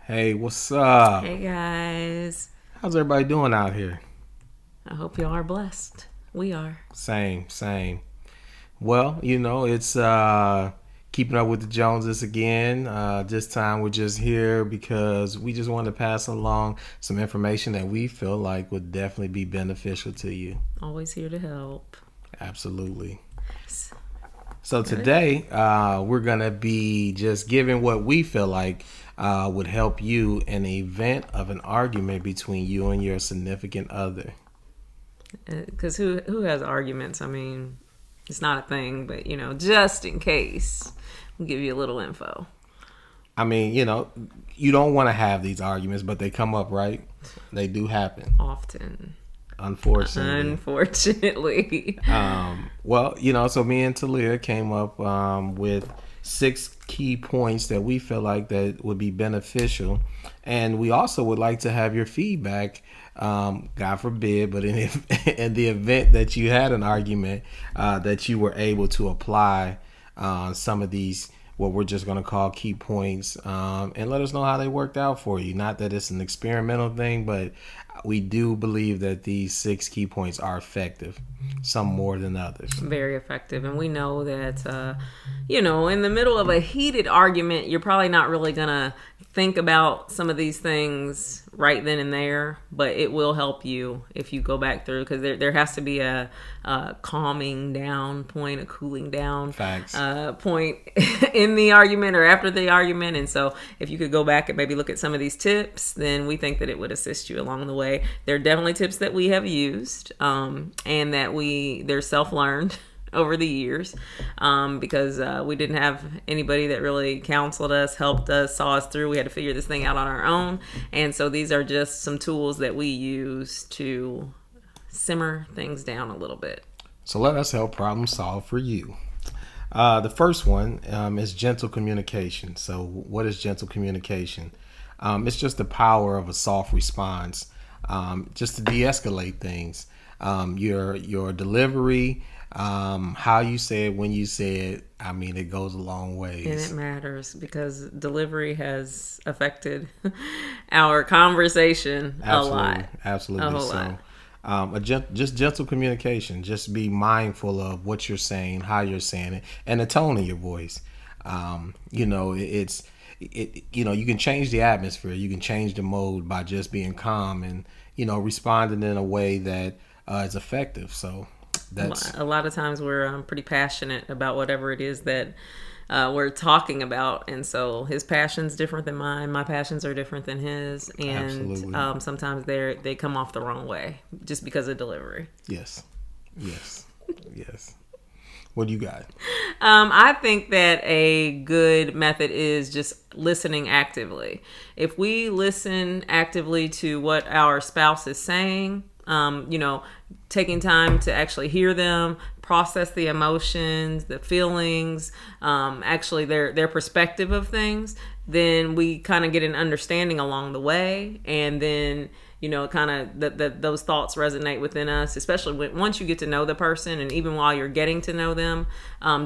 Hey, what's up? Hey guys. How's everybody doing out here? I hope y'all are blessed. We are. Same. Well, it's keeping up with the Joneses again. This time we're just here because we just want to pass along some information that we feel like would definitely be beneficial to you. Always here to help. Absolutely. Yes. So Good. today, we're gonna be just giving what we feel like would help you in the event of an argument between you and your significant other. Because who has arguments? I mean, it's not a thing, but just in case, we'll give you a little info. I mean, you don't want to have these arguments, but they come up, right? They do happen, Often. unfortunately. Unfortunately. Well, so me and Talia came up with 6 key points that we feel like that would be beneficial, and we also would like to have your feedback. God forbid, but in the event that you had an argument, that you were able to apply some of these what we're just going to call key points, and let us know how they worked out for you. Not that it's an experimental thing, but we do believe that these 6 key points are effective, some more than others. Very effective. And we know that, in the middle of a heated argument, you're probably not really going to think about some of these things right then and there, but it will help you if you go back through, because there has to be a calming down point, a cooling down Facts. Point in the argument or after the argument. And so if you could go back and maybe look at some of these tips, then we think that it would assist you along the way. They're definitely tips that we have used, and that they're self-learned over the years, because we didn't have anybody that really counseled us, helped us, saw us through. We had to figure this thing out on our own. And so these are just some tools that we use to simmer things down a little bit. So let us help problem solve for you. The first one is gentle communication. So what is gentle communication? It's just the power of a soft response, just to de-escalate things. Your delivery, how you say it, when you say it, I mean, it goes a long ways. And it matters because delivery has affected our conversation a lot. Absolutely. A whole So, lot. just gentle communication. Just be mindful of what you're saying, how you're saying it, and the tone of your voice. You can change the atmosphere. You can change the mode by just being calm and responding in a way that is effective. So that's A lot of times we're pretty passionate about whatever it is that we're talking about, and so his passion's different than mine. My passions are different than his, and absolutely sometimes they come off the wrong way just because of delivery. yes, yes, yes. What do you got? I think that a good method is just listening actively. If we listen actively to what our spouse is saying, taking time to actually hear them, process the emotions, the feelings, actually their perspective of things, then we kind of get an understanding along the way, and then kind of those thoughts resonate within us, especially once you get to know the person, and even while you're getting to know them,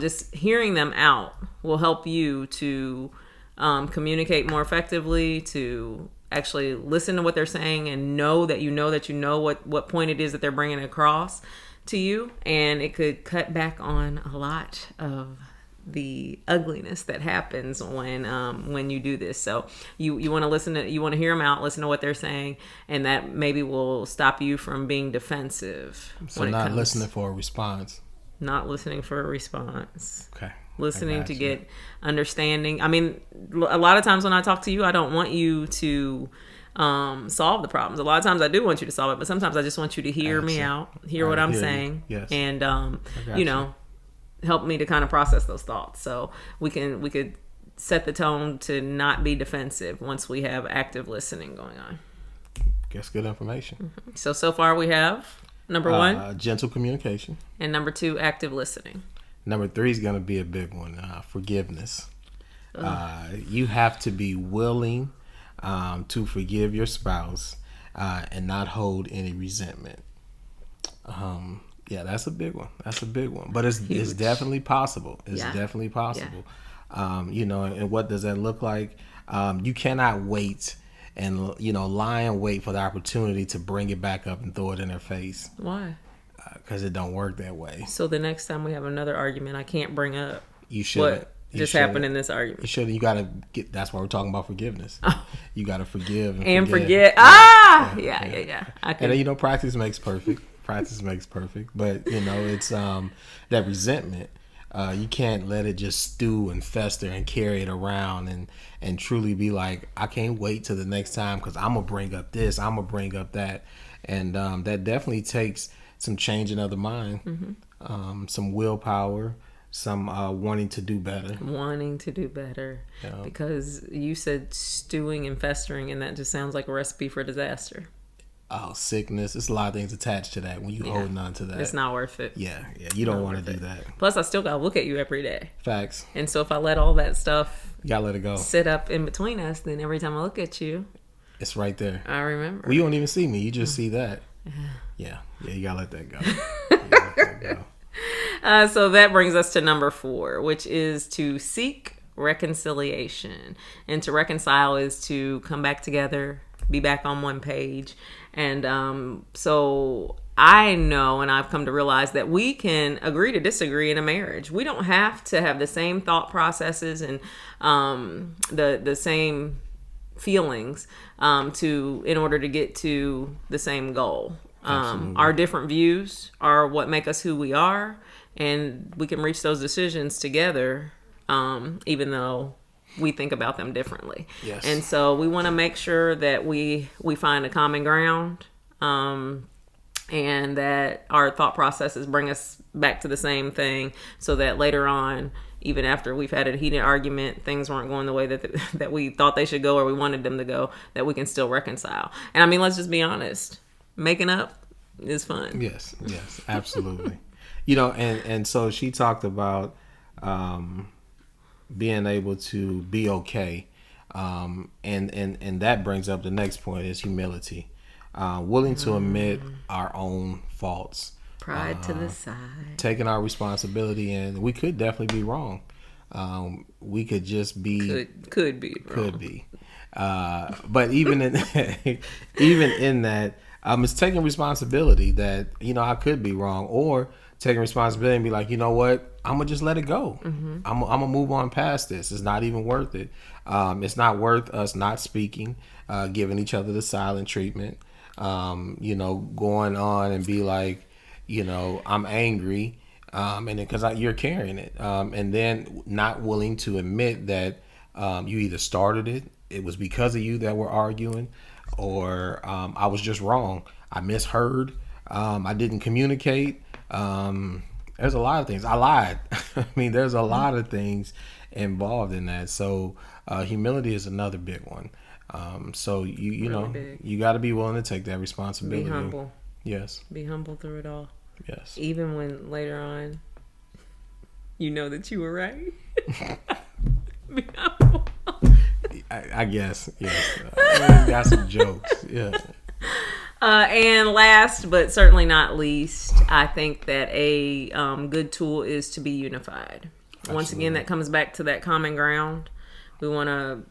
just hearing them out will help you to communicate more effectively, to actually listen to what they're saying and know that you know what point it is that they're bringing across to you, and it could cut back on a lot of the ugliness that happens when you do this. So you want to you want to hear them out, listen to what they're saying, and that maybe will stop you from being defensive. So not listening for a response. Not listening for a response. Okay. Listening to get understanding. I mean, a lot of times when I talk to you, I don't want you to solve the problems. A lot of times I do want you to solve it, but sometimes I just want you to hear me out, hear what I'm saying, yes. and help me to kind of process those thoughts. So we could set the tone to not be defensive once we have active listening going on. That's good information. Mm-hmm. So far we have number 1, gentle communication, and number 2, active listening. Number 3 is going to be a big one, forgiveness. You have to be willing to forgive your spouse and not hold any resentment. Yeah, that's a big one. But it's definitely possible. It's definitely possible. And what does that look like? You cannot wait and lie and wait for the opportunity to bring it back up and throw it in their face. Why? Because it don't work that way. So the next time we have another argument, I can't bring up You shouldn't. what just happened in this argument. You shouldn't. You gotta get. That's why we're talking about forgiveness. You gotta forgive And forget. forget. Yeah. I can. And practice makes perfect. Practice makes perfect. But it's that resentment. You can't let it just stew and fester and carry it around and truly be like, I can't wait till the next time because I'm gonna bring up this, I'm gonna bring up that, and that definitely takes some changing of the mind, some willpower, some wanting to do better. Because you said stewing and festering, and that just sounds like a recipe for disaster. Oh, sickness. There's a lot of things attached to that when you holding on to that. It's not worth it. Yeah, you don't want to do that. Plus, I still got to look at you every day. Facts. And so if I let all that stuff you gotta let it go, sit up in between us, then every time I look at you, it's right there. I remember. Well, you don't even see me. You just see that. Yeah, you gotta let that go. So that brings us to number 4, which is to seek reconciliation. And to reconcile is to come back together, be back on one page. And so I know, and I've come to realize that we can agree to disagree in a marriage. We don't have to have the same thought processes and the same feelings in order to get to the same goal. Our different views are what make us who we are, and we can reach those decisions together, even though we think about them differently. Yes. And so we want to make sure that we find a common ground, and that our thought processes bring us back to the same thing, so that later on, even after we've had a heated argument, things weren't going the way that we thought they should go or we wanted them to go, that we can still reconcile. And I mean, let's just be honest. Making up is fun. Yes, absolutely. And so she talked about being able to be okay. And that brings up the next point is humility. Willing to admit our own faults. Pride to the side. Taking our responsibility, and we could definitely be wrong. We could just be could be wrong. Could be. But even in that, it's taking responsibility that I could be wrong, or taking responsibility and be like, you know what, I'm gonna just let it go. I'm gonna move on past this. It's not even worth it. It's not worth us not speaking, giving each other the silent treatment. Going on and be like, I'm angry, and then because you're carrying it, and then not willing to admit that you either started it was because of you that we're arguing, or I was just wrong. I misheard. I didn't communicate. There's a lot of things. I lied. I mean, there's a lot of things involved in that. So humility is another big one. So you big. You got to be willing to take that responsibility. Be humble. Yes. Be humble through it all. Yes. Even when later on you know that you were right. Be humble. I guess, yes. Got some jokes, yeah. And last but certainly not least, I think that a good tool is to be unified. Absolutely. Once again, that comes back to that common ground. We want to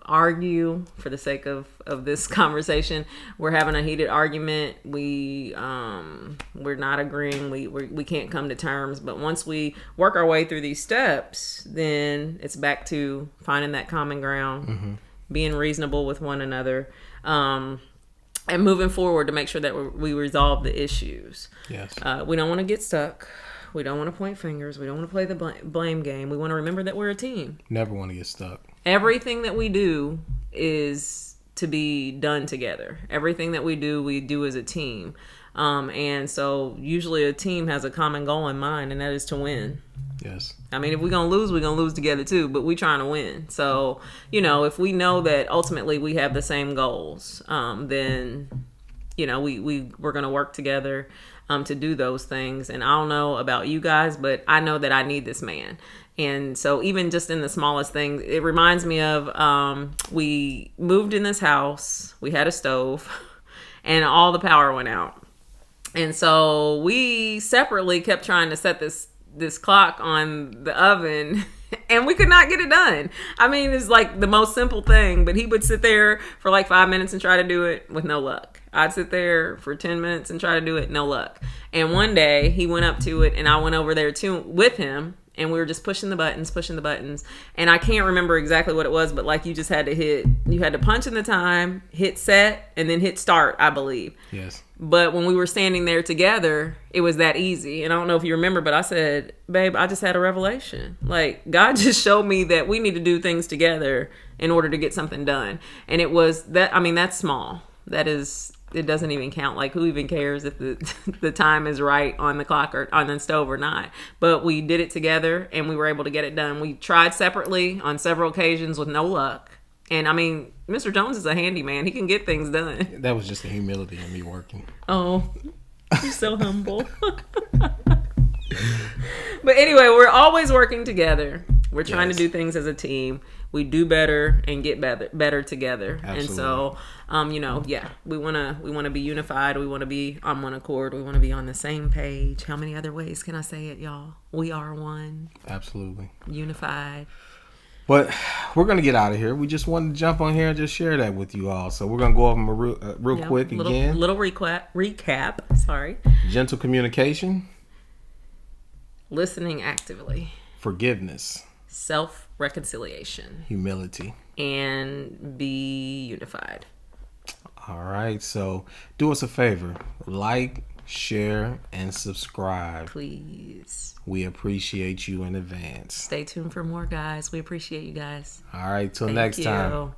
argue for the sake of this conversation. We're having a heated argument. We're not agreeing. We can't come to terms. But once we work our way through these steps, then it's back to finding that common ground, being reasonable with one another, and moving forward to make sure that we resolve the issues. Yes. We don't want to get stuck. We don't want to point fingers. We don't want to play the blame game. We want to remember that we're a team. Never want to get stuck. Everything that we do is to be done together. Everything that we do as a team. And so usually a team has a common goal in mind, and that is to win. Yes. I mean, if we're going to lose together too, but we're trying to win. So, if we know that ultimately we have the same goals, then, we're going to work together to do those things. And I don't know about you guys, but I know that I need this man. And so even just in the smallest things, it reminds me of we moved in this house, we had a stove, and all the power went out. And so we separately kept trying to set this clock on the oven, And we could not get it done. I mean, it's like the most simple thing, but he would sit there for like 5 minutes and try to do it with no luck. I'd sit there for 10 minutes and try to do it, no luck. And one day he went up to it and I went over there too with him, and we were just pushing the buttons. And I can't remember exactly what it was, but like you just had to punch in the time, hit set, and then hit start, I believe. Yes. But when we were standing there together, it was that easy. And I don't know if you remember, but I said, babe, I just had a revelation. Like, God just showed me that we need to do things together in order to get something done. And it was that, I mean, that's small. That is, it doesn't even count. Like, who even cares if the time is right on the clock or on the stove or not? But we did it together and we were able to get it done. We tried separately on several occasions with no luck. And I mean, Mr. Jones is a handyman. He can get things done. That was just the humility in me working. Oh, you're so humble. But anyway, we're always working together. We're trying to do things as a team. We do better and get better together. Absolutely. And so, we want to be unified. We want to be on one accord. We want to be on the same page. How many other ways can I say it, y'all? We are one. Absolutely. Unified. But we're going to get out of here. We just wanted to jump on here and just share that with you all. So we're going to go over them real quick again. Little recap. Sorry. Gentle communication. Listening actively. Forgiveness. Self-reconciliation. Humility. And be unified. All right. So do us a favor. Like, share, and subscribe. Please. We appreciate you in advance. Stay tuned for more, guys. We appreciate you guys. All right. Till next time.